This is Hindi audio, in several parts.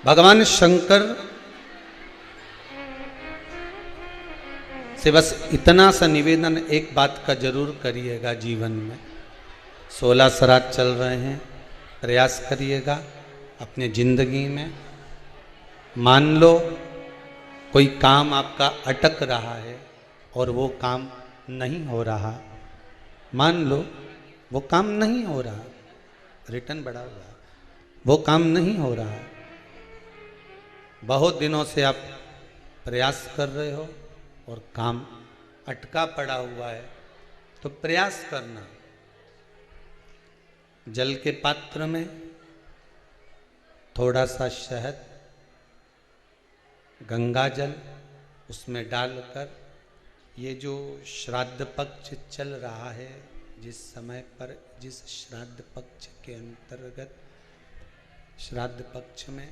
भगवान शंकर से बस इतना सा निवेदन एक बात का जरूर करिएगा जीवन में। 16 श्राद्ध चल रहे हैं, प्रयास करिएगा अपने जिंदगी में। मान लो कोई काम आपका अटक रहा है और वो काम नहीं हो रहा, मान लो वो काम नहीं हो रहा, रिटर्न बढ़ा हुआ, वो काम नहीं हो रहा, बहुत दिनों से आप प्रयास कर रहे हो और काम अटका पड़ा हुआ है, तो प्रयास करना। जल के पात्र में थोड़ा सा शहद, गंगा जल उसमें डालकर, ये जो श्राद्ध पक्ष चल रहा है, जिस समय पर जिस श्राद्ध पक्ष के अंतर्गत, श्राद्ध पक्ष में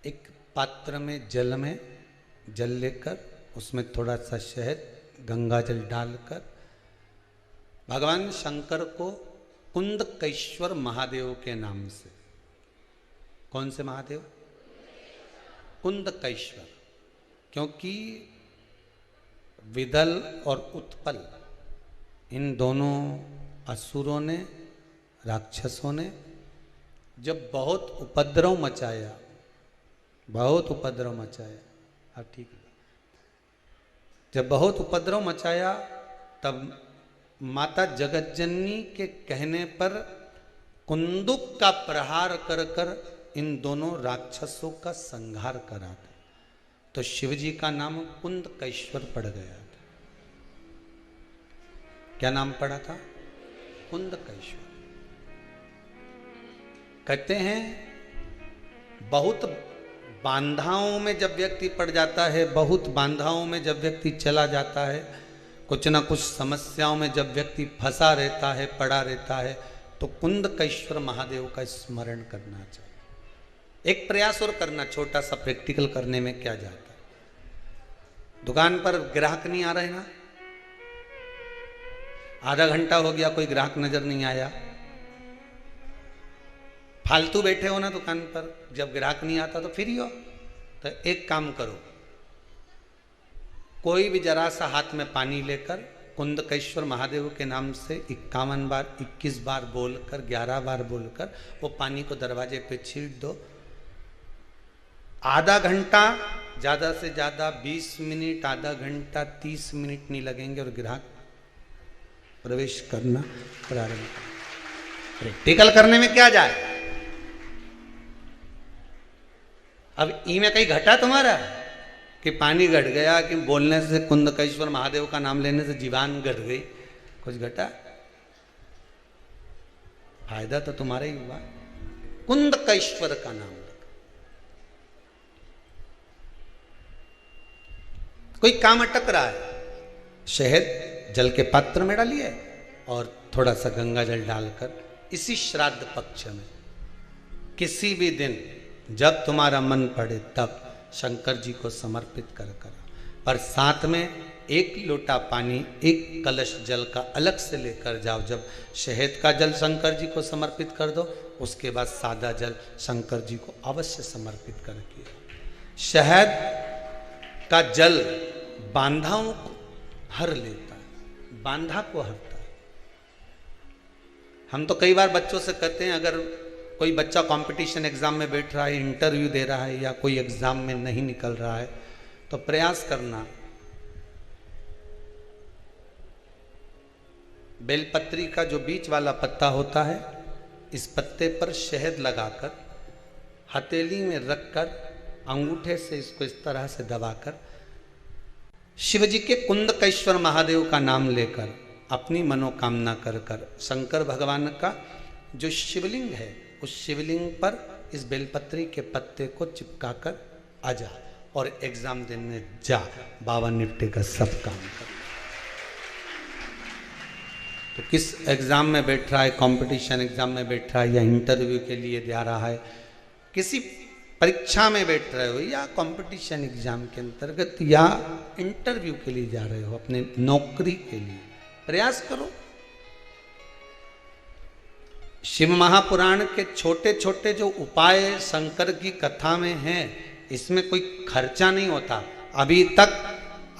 एक पात्र में जल लेकर उसमें थोड़ा सा शहद, गंगा जल डालकर भगवान शंकर को कुंदकेश्वर महादेव के नाम से, कौन से महादेव? कुंदकेश्वर, क्योंकि विदल और उत्पल इन दोनों असुरों ने, राक्षसों ने जब बहुत उपद्रव मचाया, बहुत उपद्रव मचाया, अब ठीक है, जब बहुत उपद्रव मचाया तब माता जगतजननी के कहने पर कुंदुक का प्रहार कर कर इन दोनों राक्षसों का संहार करा था। तो शिवजी का नाम कुंदकेश्वर पड़ गया था। क्या नाम पड़ा था? कुंदकेश्वर। कहते हैं बहुत बांधाओं में जब व्यक्ति पड़ जाता है, बहुत बांधाओं में जब व्यक्ति चला जाता है, कुछ ना कुछ समस्याओं में जब व्यक्ति फंसा रहता है, पड़ा रहता है, तो कुंदकेश्वर महादेव का स्मरण करना चाहिए। एक प्रयास और करना, छोटा सा प्रैक्टिकल करने में क्या जाता है। दुकान पर ग्राहक नहीं आ रहे ना, आधा घंटा हो गया कोई ग्राहक नजर नहीं आया, फालतू बैठे हो ना दुकान पर, जब ग्राहक नहीं आता तो फ्री हो, तो एक काम करो, कोई भी जरा सा हाथ में पानी लेकर कुंदकेश्वर महादेव के नाम से 51 बार, 21 बार बोलकर, 11 बार बोलकर वो पानी को दरवाजे पे छीट दो। आधा घंटा, ज्यादा से ज्यादा 20 मिनट, आधा घंटा 30 मिनट नहीं लगेंगे और ग्राहक प्रवेश करना प्रारंभ। प्रैक्टिकल करने में क्या जाए। अब ई में कहीं घटा तुम्हारा कि पानी घट गया, कि बोलने से, कुंदकेश्वर महादेव का नाम लेने से जीवान घट गई, कुछ घटा? फायदा तो तुम्हारा ही हुआ। कुंदकेश्वर का नाम लेकर कोई काम अटक रहा है, शहद जल के पात्र में डालिए और थोड़ा सा गंगा जल डालकर इसी श्राद्ध पक्ष में किसी भी दिन जब तुम्हारा मन पड़े तब शंकर जी को समर्पित कर पर साथ में एक लोटा पानी, एक कलश जल का अलग से लेकर जाओ। जब शहद का जल शंकर जी को समर्पित कर दो, उसके बाद सादा जल शंकर जी को अवश्य समर्पित करके। शहद का जल बांधाओं को हर लेता है, बांधा को हरता है। हम तो कई बार बच्चों से कहते हैं, अगर कोई बच्चा कंपटीशन एग्जाम में बैठ रहा है, इंटरव्यू दे रहा है, या कोई एग्जाम में नहीं निकल रहा है, तो प्रयास करना बेलपत्री का जो बीच वाला पत्ता होता है, इस पत्ते पर शहद लगाकर हथेली में रखकर अंगूठे से इसको इस तरह से दबाकर शिवजी के कुंदकेश्वर महादेव का नाम लेकर अपनी मनोकामना कर कर शंकर भगवान का जो शिवलिंग है, उस शिवलिंग पर इस बेलपत्री के पत्ते को चिपकाकर आ जा और एग्जाम देने जा, बाबा निपटे का सब काम कर। तो किस एग्जाम में बैठ रहा है, कंपटीशन एग्जाम में बैठ रहा है, या इंटरव्यू के लिए जा रहा है, किसी परीक्षा में बैठ रहे हो, या कंपटीशन एग्जाम के अंतर्गत, या इंटरव्यू के लिए जा रहे हो, अपने नौकरी के लिए, प्रयास करो शिव महापुराण के छोटे छोटे जो उपाय शंकर की कथा में हैं, इसमें कोई खर्चा नहीं होता। अभी तक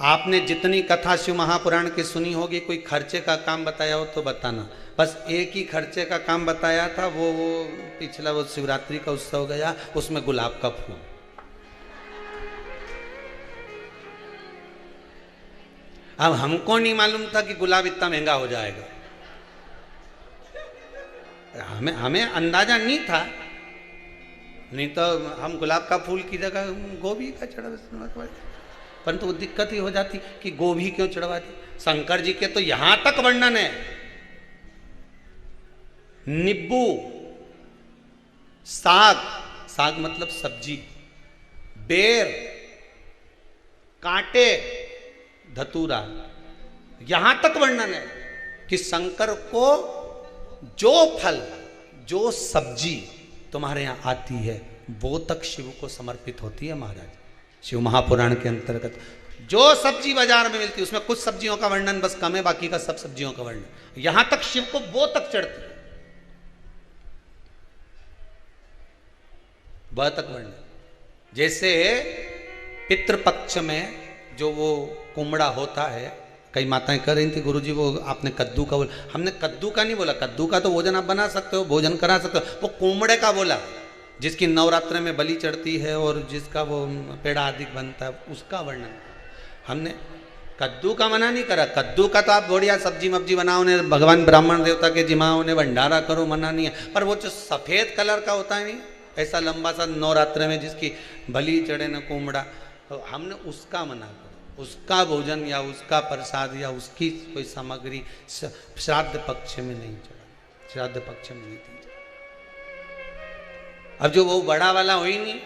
आपने जितनी कथा शिव महापुराण की सुनी होगी, कोई खर्चे का काम बताया हो तो बताना। बस एक ही खर्चे का काम बताया था, वो पिछला वो शिवरात्रि का उत्सव गया, उसमें गुलाब का फूल। अब हमको नहीं मालूम था कि गुलाब इतना महंगा हो जाएगा, हमें अंदाजा नहीं था, नहीं तो हम गुलाब का फूल की जगह गोभी का चढ़ा, परंतु वो दिक्कत ही हो जाती कि गोभी क्यों चढ़वा दी। शंकर जी के तो यहां तक वर्णन है, नींबू, साग, साग मतलब सब्जी, बेर, कांटे, धतूरा, यहां तक वर्णन है कि शंकर को जो फल, जो सब्जी तुम्हारे यहां आती है वो तक शिव को समर्पित होती है। महाराज शिव महापुराण के अंतर्गत जो सब्जी बाजार में मिलती है उसमें कुछ सब्जियों का वर्णन बस कम है, बाकी का सब सब्जियों का वर्णन, यहां तक शिव को वो तक चढ़ती है, वह तक वर्णन। जैसे पितृपक्ष में जो वो कुमड़ा होता है, कई माताएं कह रही थी गुरुजी वो आपने कद्दू का बोला, हमने कद्दू का नहीं बोला, कद्दू का तो भोजन आप बना सकते हो, भोजन करा सकते हो, वो कुमड़े का बोला जिसकी नवरात्र में बलि चढ़ती है और जिसका वो पेड़ा आदि बनता है, उसका वर्णन। हमने कद्दू का मना नहीं करा, कद्दू का तो आप बढ़िया सब्जी मब्जी बनाओ, ने भगवान ब्राह्मण देवता के जिमाओ ने भंडारा करो, मना नहीं है, पर वो जो सफेद कलर का होता है नहीं, ऐसा लंबा सा नवरात्र में जिसकी बलि चढ़े न कुमड़ा, तो हमने उसका मना करा, उसका भोजन या उसका प्रसाद या उसकी कोई सामग्री श्राद्ध पक्ष में नहीं चढ़ा, श्राद्ध पक्ष में नहीं दी। अब जो वो बड़ा वाला हो ही नहीं,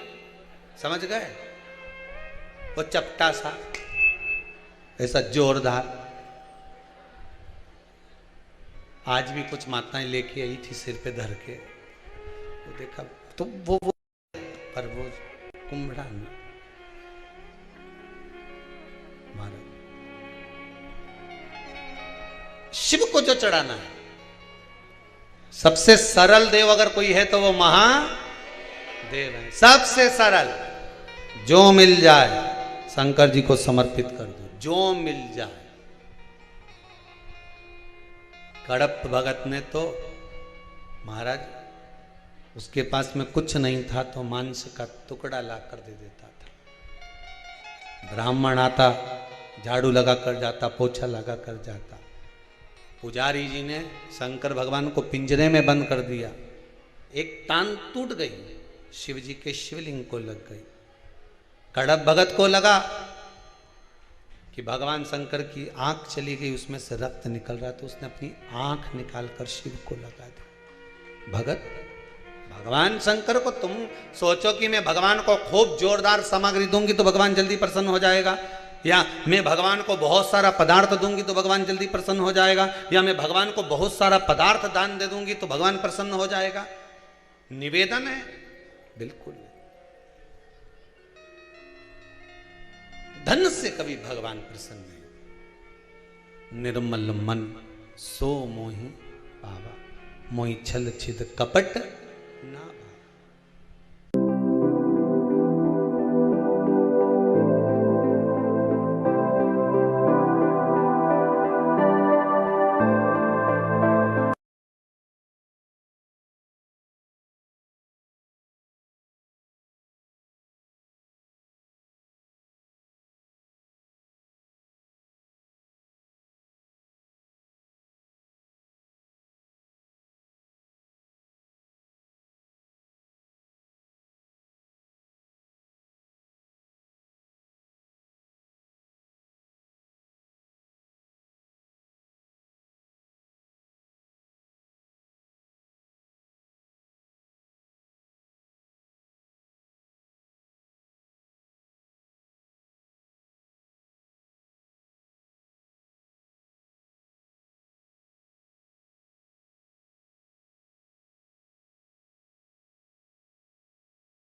समझ गए, वो चपटा सा ऐसा जोरदार, आज भी कुछ माताएं लेके आई थी सिर पे धर के, वो देखा तो वो पर वो कुम्भड़ा नहीं। शिव को जो चढ़ाना है, सबसे सरल देव अगर कोई है तो वो महादेव है, सबसे सरल। जो मिल जाए शंकर जी को समर्पित कर दो, जो मिल जाए। कड़प भगत ने तो महाराज उसके पास में कुछ नहीं था तो मांस का टुकड़ा ला कर दे देता था। ब्राह्मण आता, झाड़ू लगा कर जाता, पोछा लगा कर जाता। पुजारी जी ने शंकर भगवान को पिंजरे में बंद कर दिया, एक टांग टूट गई, शिव जी के शिवलिंग को लग गई। कड़प भगत को लगा कि भगवान शंकर की आंख चली गई, उसमें से रक्त निकल रहा, तो उसने अपनी आंख निकालकर शिव को लगा दी। भगत भगवान शंकर को, तुम सोचो कि मैं भगवान को खूब जोरदार सामग्री दूंगी तो भगवान जल्दी प्रसन्न हो जाएगा, या मैं भगवान को बहुत सारा पदार्थ दूंगी तो भगवान जल्दी प्रसन्न हो जाएगा, या मैं भगवान को बहुत सारा पदार्थ दान दे दूंगी तो भगवान प्रसन्न हो जाएगा। निवेदन है, बिल्कुल धन से कभी भगवान प्रसन्न नहीं। निर्मल मन सो मोहि पावा, मोहि छल छिद कपट ना।